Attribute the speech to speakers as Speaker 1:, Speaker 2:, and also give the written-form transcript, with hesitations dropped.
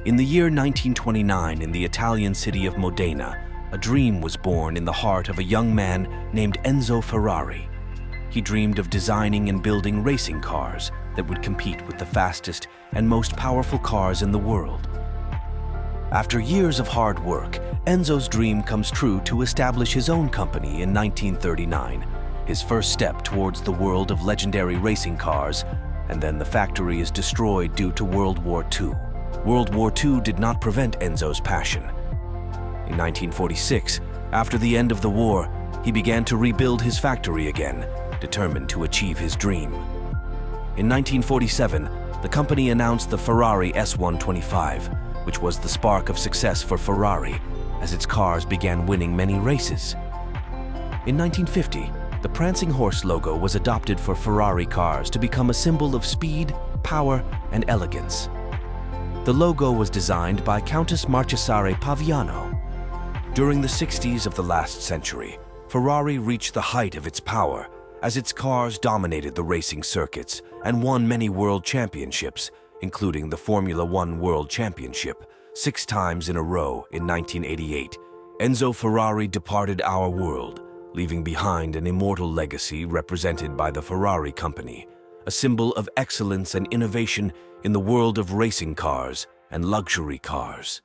Speaker 1: In the year 1929, in the Italian city of Modena, a dream was born in the heart of a young man named Enzo Ferrari. He dreamed of designing and building racing cars that would compete with the fastest and most powerful cars in the world. After years of hard work, Enzo's dream comes true to establish his own company in 1939, his first step towards the world of legendary racing cars, and then the factory is destroyed due to World War II. World War II did not prevent Enzo's passion. In 1946, after the end of the war, he began to rebuild his factory again, determined to achieve his dream. In 1947, the company announced the Ferrari S125, which was the spark of success for Ferrari, as its cars began winning many races. In 1950, the prancing horse logo was adopted for Ferrari cars to become a symbol of speed, power, and elegance. The logo was designed by Countess Marchesare Paviano. During the 60s of the last century, Ferrari reached the height of its power as its cars dominated the racing circuits and won many world championships, including the Formula One World Championship, 6 times in a row in 1988. Enzo Ferrari departed our world, leaving behind an immortal legacy represented by the Ferrari Company, a symbol of excellence and innovation in the world of racing cars and luxury cars.